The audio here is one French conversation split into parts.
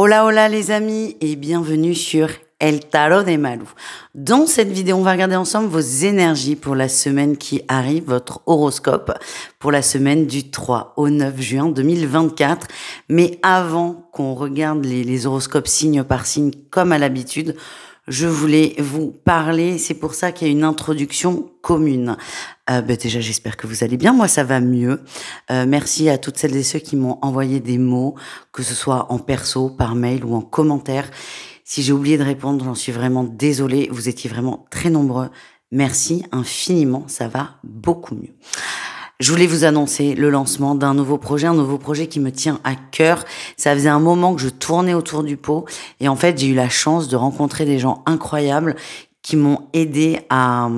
Hola hola les amis et bienvenue sur El Tarot de Malou. Dans cette vidéo, on va regarder ensemble vos énergies pour la semaine qui arrive, votre horoscope pour la semaine du 3 au 9 juin 2024. Mais avant qu'on regarde les horoscopes signe par signe comme à l'habitude, je voulais vous parler, c'est pour ça qu'il y a une introduction commune. Déjà, j'espère que vous allez bien. Moi, ça va mieux. Merci à toutes celles et ceux qui m'ont envoyé des mots, que ce soit en perso, par mail ou en commentaire. Si j'ai oublié de répondre, j'en suis vraiment désolée. Vous étiez vraiment très nombreux. Merci infiniment. Ça va beaucoup mieux. Je voulais vous annoncer le lancement d'un nouveau projet qui me tient à cœur. Ça faisait un moment que je tournais autour du pot et en fait, j'ai eu la chance de rencontrer des gens incroyables qui m'ont aidé à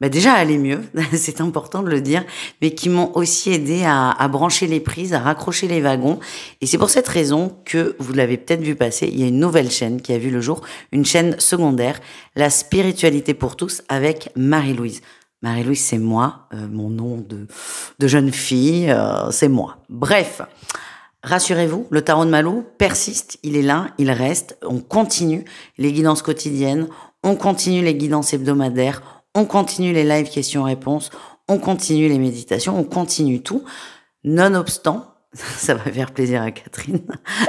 déjà à aller mieux, c'est important de le dire, mais qui m'ont aussi aidé à brancher les prises, à raccrocher les wagons. Et c'est pour cette raison que, vous l'avez peut-être vu passer, il y a une nouvelle chaîne qui a vu le jour, une chaîne secondaire, La Spiritualité pour tous avec Marie-Louise. Marie-Louise, c'est moi, mon nom de jeune fille, c'est moi. Bref, rassurez-vous, le tarot de Malou persiste, il est là, il reste, on continue les guidances quotidiennes, on continue les guidances hebdomadaires, on continue les live questions-réponses, on continue les méditations, on continue tout, nonobstant, ça va faire plaisir à Catherine,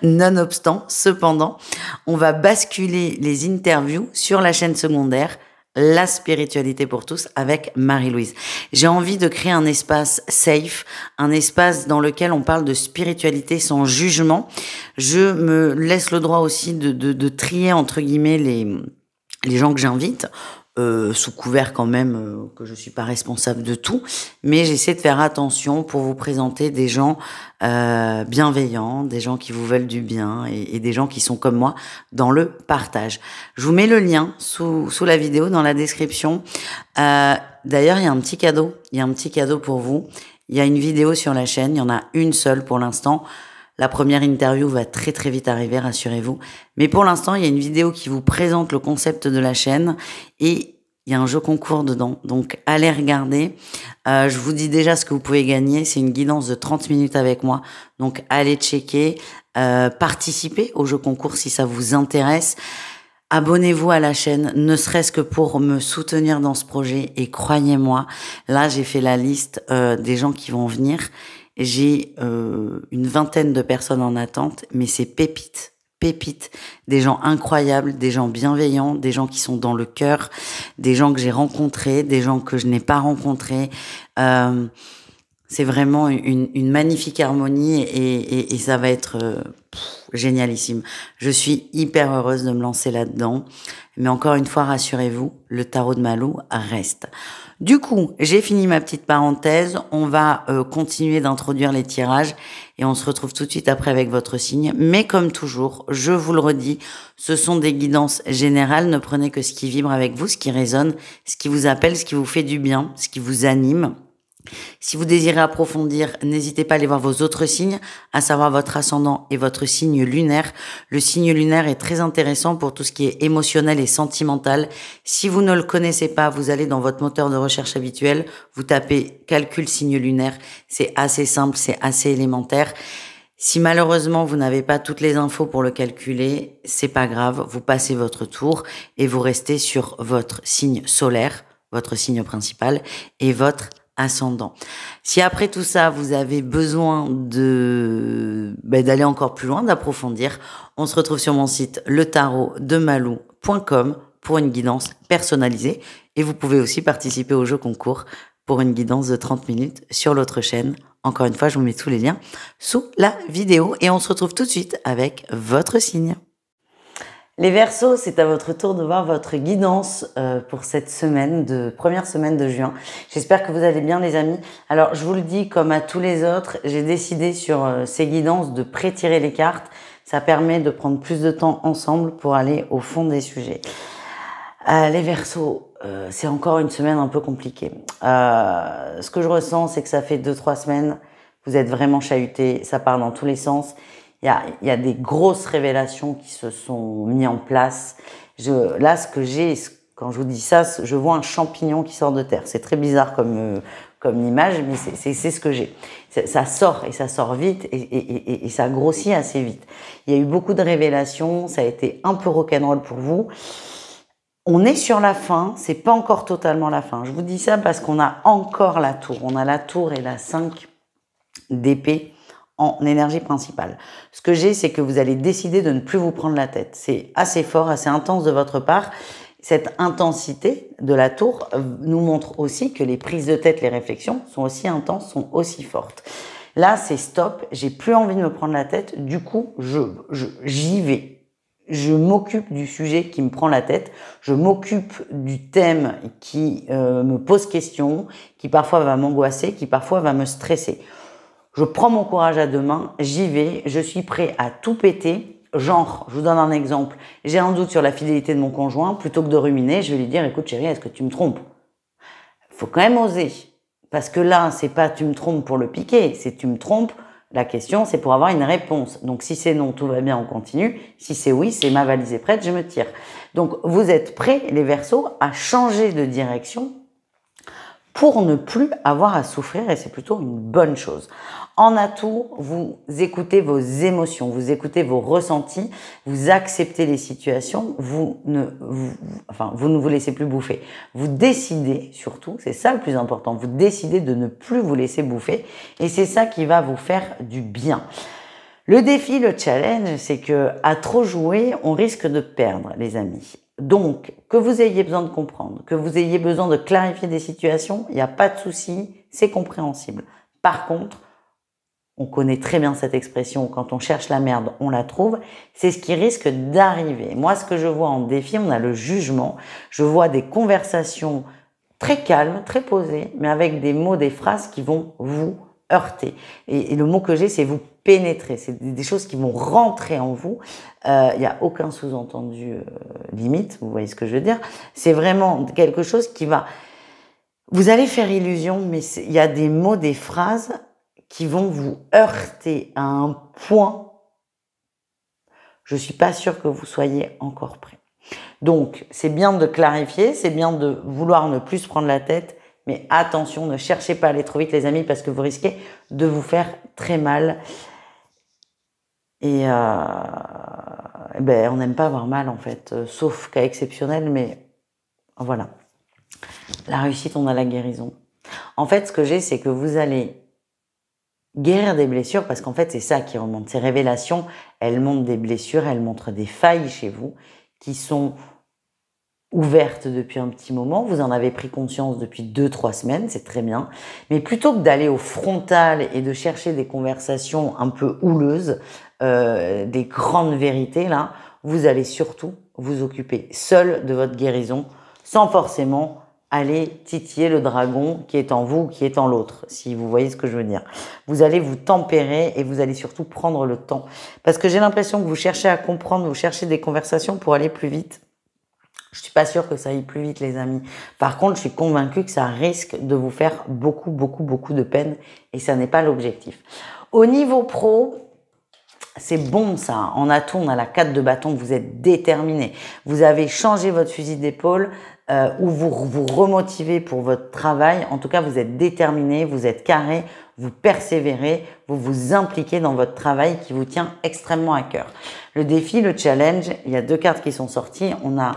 nonobstant, cependant, on va basculer les interviews sur la chaîne secondaire, La Spiritualité pour tous avec Marie-Louise. J'ai envie de créer un espace safe, un espace dans lequel on parle de spiritualité sans jugement. Je me laisse le droit aussi de trier entre guillemets les gens que j'invite. Sous couvert quand même que je suis pas responsable de tout, mais j'essaie de faire attention pour vous présenter des gens bienveillants, des gens qui vous veulent du bien et des gens qui sont comme moi dans le partage. Je vous mets le lien sous la vidéo dans la description. D'ailleurs, il y a un petit cadeau pour vous. Il y a une vidéo sur la chaîne, il y en a une seule pour l'instant. La première interview va très très vite arriver, rassurez-vous. Mais pour l'instant, il y a une vidéo qui vous présente le concept de la chaîne et il y a un jeu concours dedans. Donc, allez regarder. Je vous dis déjà ce que vous pouvez gagner. C'est une guidance de 30 minutes avec moi. Donc, allez checker. Participez au jeu concours si ça vous intéresse. Abonnez-vous à la chaîne, ne serait-ce que pour me soutenir dans ce projet. Et croyez-moi, là, j'ai fait la liste des gens qui vont venir. J'ai une vingtaine de personnes en attente, mais c'est pépites, des gens incroyables, des gens bienveillants, des gens qui sont dans le cœur, des gens que j'ai rencontrés, des gens que je n'ai pas rencontrés. C'est vraiment une magnifique harmonie et ça va être génialissime. Je suis hyper heureuse de me lancer là-dedans. Mais encore une fois, rassurez-vous, le tarot de Malou reste. Du coup, j'ai fini ma petite parenthèse. On va continuer d'introduire les tirages et on se retrouve tout de suite après avec votre signe. Mais comme toujours, je vous le redis, ce sont des guidances générales. Ne prenez que ce qui vibre avec vous, ce qui résonne, ce qui vous appelle, ce qui vous fait du bien, ce qui vous anime. Si vous désirez approfondir, n'hésitez pas à aller voir vos autres signes, à savoir votre ascendant et votre signe lunaire. Le signe lunaire est très intéressant pour tout ce qui est émotionnel et sentimental. Si vous ne le connaissez pas, vous allez dans votre moteur de recherche habituel, vous tapez calcul signe lunaire. C'est assez simple, c'est assez élémentaire. Si malheureusement vous n'avez pas toutes les infos pour le calculer, c'est pas grave, vous passez votre tour et vous restez sur votre signe solaire, votre signe principal et votre ascendant. Si après tout ça, vous avez besoin d'aller encore plus loin, d'approfondir, on se retrouve sur mon site letarodemalou.com pour une guidance personnalisée et vous pouvez aussi participer au jeu concours pour une guidance de 30 minutes sur l'autre chaîne. Encore une fois, je vous mets tous les liens sous la vidéo et on se retrouve tout de suite avec votre signe. Les Verseaux, c'est à votre tour de voir votre guidance pour cette première semaine de juin. J'espère que vous allez bien les amis. Alors je vous le dis, comme à tous les autres, j'ai décidé sur ces guidances de pré-tirer les cartes. Ça permet de prendre plus de temps ensemble pour aller au fond des sujets. Les Verseaux, c'est encore une semaine un peu compliquée. Ce que je ressens, c'est que ça fait 2-3 semaines, vous êtes vraiment chahutés, ça part dans tous les sens. Il y a des grosses révélations qui se sont mises en place. Là, ce que j'ai, quand je vous dis ça, je vois un champignon qui sort de terre. C'est très bizarre comme image, mais c'est ce que j'ai. Ça sort et ça sort vite et ça grossit assez vite. Il y a eu beaucoup de révélations, ça a été un peu rock'n'roll pour vous. On est sur la fin, c'est pas encore totalement la fin. Je vous dis ça parce qu'on a encore la tour. On a la tour et la 5 d'épée en énergie principale. Ce que j'ai, c'est que vous allez décider de ne plus vous prendre la tête. C'est assez fort, assez intense de votre part. Cette intensité de la tour nous montre aussi que les prises de tête, les réflexions sont aussi intenses, sont aussi fortes. Là, c'est stop, j'ai plus envie de me prendre la tête, du coup, j'y vais. Je m'occupe du sujet qui me prend la tête, je m'occupe du thème qui me pose question, qui parfois va m'angoisser, qui parfois va me stresser. Je prends mon courage à deux mains, j'y vais, je suis prêt à tout péter. Genre, je vous donne un exemple, j'ai un doute sur la fidélité de mon conjoint, plutôt que de ruminer, je vais lui dire, écoute chérie, est-ce que tu me trompes? Faut quand même oser, parce que là, c'est pas tu me trompes pour le piquer, c'est tu me trompes. La question, c'est pour avoir une réponse. Donc, si c'est non, tout va bien, on continue. Si c'est oui, c'est ma valise est prête, je me tire. Donc, vous êtes prêts, les Verseaux, à changer de direction pour ne plus avoir à souffrir et c'est plutôt une bonne chose. En atout, vous écoutez vos émotions, vous écoutez vos ressentis, vous acceptez les situations, vous ne vous laissez plus bouffer. Vous décidez surtout, c'est ça le plus important, vous décidez de ne plus vous laisser bouffer et c'est ça qui va vous faire du bien. Le défi, le challenge, c'est que à trop jouer, on risque de perdre, les amis. Donc, que vous ayez besoin de comprendre, que vous ayez besoin de clarifier des situations, il n'y a pas de souci, c'est compréhensible. Par contre, on connaît très bien cette expression, quand on cherche la merde, on la trouve. C'est ce qui risque d'arriver. Moi, ce que je vois en défi, on a le jugement. Je vois des conversations très calmes, très posées, mais avec des mots, des phrases qui vont vous heurter. Et le mot que j'ai, c'est vous pénétrer. C'est des choses qui vont rentrer en vous. Il n'y a aucun sous-entendu limite, vous voyez ce que je veux dire. C'est vraiment quelque chose qui va... Vous allez faire illusion, mais il y a des mots, des phrases qui vont vous heurter à un point. Je suis pas sûre que vous soyez encore prêt. Donc, c'est bien de clarifier, c'est bien de vouloir ne plus se prendre la tête, mais attention, ne cherchez pas à aller trop vite, les amis, parce que vous risquez de vous faire très mal. Et on n'aime pas avoir mal, en fait, sauf cas exceptionnel, mais voilà. La réussite, on a la guérison. En fait, ce que j'ai, c'est que vous allez guérir des blessures, parce qu'en fait, c'est ça qui remonte. Ces révélations, elles montrent des blessures, elles montrent des failles chez vous qui sont ouvertes depuis un petit moment. Vous en avez pris conscience depuis 2-3 semaines, c'est très bien. Mais plutôt que d'aller au frontal et de chercher des conversations un peu houleuses, des grandes vérités, là, vous allez surtout vous occuper seul de votre guérison, sans forcément aller titiller le dragon qui est en vous, qui est en l'autre, si vous voyez ce que je veux dire. Vous allez vous tempérer et vous allez surtout prendre le temps. Parce que j'ai l'impression que vous cherchez à comprendre, vous cherchez des conversations pour aller plus vite. Je suis pas sûre que ça aille plus vite, les amis. Par contre, je suis convaincue que ça risque de vous faire beaucoup de peine et ça n'est pas l'objectif. Au niveau pro, c'est bon ça. En atout, on a la 4 de bâton, vous êtes déterminé. Vous avez changé votre fusil d'épaule ou vous vous remotivez pour votre travail. En tout cas, vous êtes déterminé, vous êtes carré, vous persévérez, vous vous impliquez dans votre travail qui vous tient extrêmement à cœur. Le défi, le challenge, il y a 2 cartes qui sont sorties. On a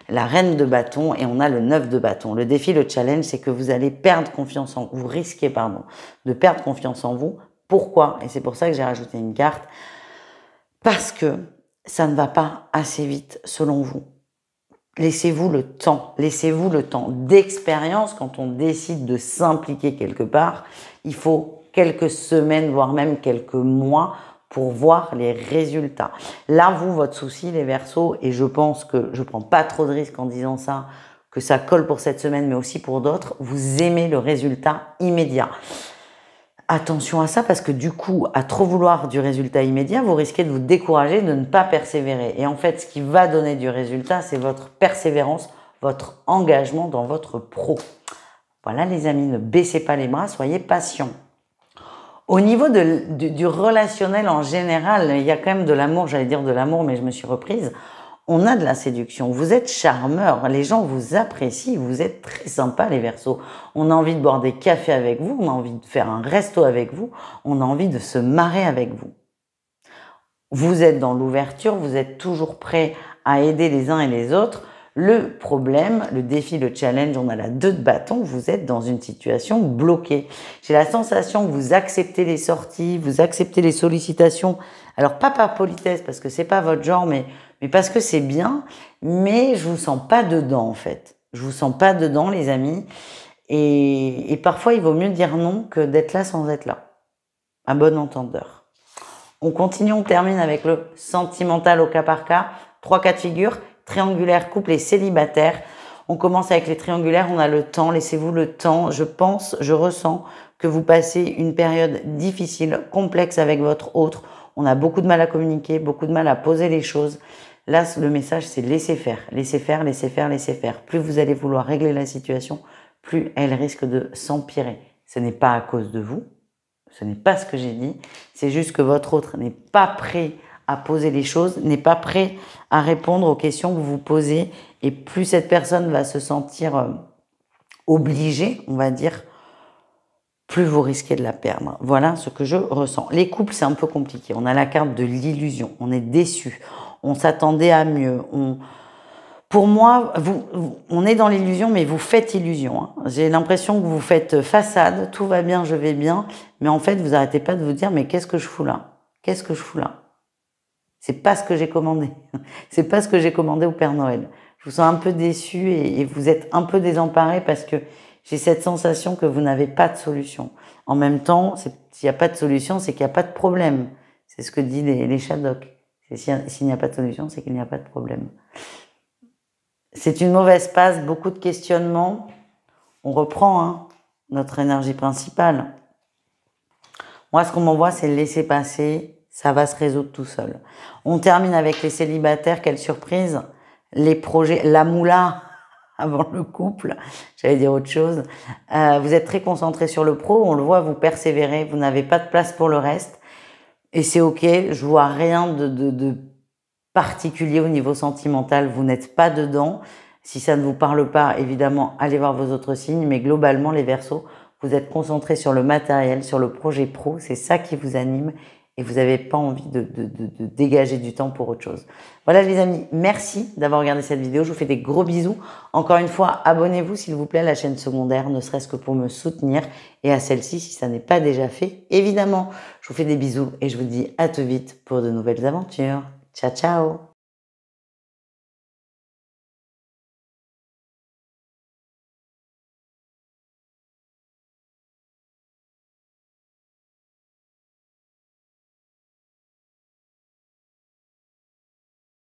la reine de bâton et on a le 9 de bâton. Le défi, le challenge, c'est que vous allez perdre confiance en vous, risquez, de perdre confiance en vous. Pourquoi? Et c'est pour ça que j'ai rajouté une carte. Parce que ça ne va pas assez vite selon vous. Laissez-vous le temps d'expérience. Quand on décide de s'impliquer quelque part, il faut quelques semaines, voire même quelques mois pour voir les résultats. Là, vous, votre souci, les Verseaux, et je pense que je prends pas trop de risques en disant ça, que ça colle pour cette semaine, mais aussi pour d'autres, vous aimez le résultat immédiat. Attention à ça parce que du coup, à trop vouloir du résultat immédiat, vous risquez de vous décourager, de ne pas persévérer. Et en fait, ce qui va donner du résultat, c'est votre persévérance, votre engagement dans votre pro. Voilà les amis, ne baissez pas les bras, soyez patients. Au niveau du relationnel en général, il y a quand même de l'amour, j'allais dire de l'amour, mais je me suis reprise. On a de la séduction, vous êtes charmeur, les gens vous apprécient, vous êtes très sympa les Verseaux. On a envie de boire des cafés avec vous, on a envie de faire un resto avec vous, on a envie de se marrer avec vous. Vous êtes dans l'ouverture, vous êtes toujours prêt à aider les uns et les autres. Le problème, le défi, le challenge, on a la 2 de bâton, vous êtes dans une situation bloquée. J'ai la sensation que vous acceptez les sorties, vous acceptez les sollicitations. Alors pas par politesse, parce que c'est pas votre genre, mais parce que c'est bien, mais je vous sens pas dedans en fait. Je vous sens pas dedans les amis. Et parfois il vaut mieux dire non que d'être là sans être là. À bon entendeur. On continue, on termine avec le sentimental au cas par cas. 3 cas de figure. Triangulaire, couple et célibataire. On commence avec les triangulaires, on a le temps, laissez-vous le temps. Je pense, je ressens que vous passez une période difficile, complexe avec votre autre. On a beaucoup de mal à communiquer, beaucoup de mal à poser les choses. Là, le message, c'est laisser faire, laisser faire, laisser faire, laisser faire. Plus vous allez vouloir régler la situation, plus elle risque de s'empirer. Ce n'est pas à cause de vous, ce n'est pas ce que j'ai dit, c'est juste que votre autre n'est pas prêt à poser les choses, n'est pas prêt à répondre aux questions que vous vous posez, et plus cette personne va se sentir obligée, on va dire, plus vous risquez de la perdre. Voilà ce que je ressens. Les couples, c'est un peu compliqué. On a la carte de l'illusion, on est déçu, on s'attendait à mieux. Pour moi, on est dans l'illusion, mais vous faites illusion. Hein. J'ai l'impression que vous faites façade, tout va bien, je vais bien, mais en fait, vous n'arrêtez pas de vous dire, mais qu'est-ce que je fous là? Qu'est-ce que je fous là? C'est pas ce que j'ai commandé. C'est pas ce que j'ai commandé au Père Noël. Je vous sens un peu déçu et vous êtes un peu désemparé parce que j'ai cette sensation que vous n'avez pas de solution. En même temps, s'il n'y a pas de solution, c'est qu'il n'y a pas de problème. C'est ce que disent les Shadok. S'il n'y a pas de solution, c'est qu'il n'y a pas de problème. C'est une mauvaise passe, beaucoup de questionnements. On reprend hein, notre énergie principale. Moi, ce qu'on m'envoie, c'est laisser passer. Ça va se résoudre tout seul. On termine avec les célibataires. Quelle surprise. Les projets, la moula avant le couple. J'allais dire autre chose. Vous êtes très concentré sur le pro. On le voit, vous persévérez. Vous n'avez pas de place pour le reste. Et c'est OK. Je vois rien de particulier au niveau sentimental. Vous n'êtes pas dedans. Si ça ne vous parle pas, évidemment, allez voir vos autres signes. Mais globalement, les Verseaux, vous êtes concentrés sur le matériel, sur le projet pro. C'est ça qui vous anime. Et vous n'avez pas envie de dégager du temps pour autre chose. Voilà les amis, merci d'avoir regardé cette vidéo. Je vous fais des gros bisous. Encore une fois, abonnez-vous s'il vous plaît à la chaîne secondaire, ne serait-ce que pour me soutenir. Et à celle-ci, si ça n'est pas déjà fait, évidemment. Je vous fais des bisous et je vous dis à tout vite pour de nouvelles aventures. Ciao, ciao!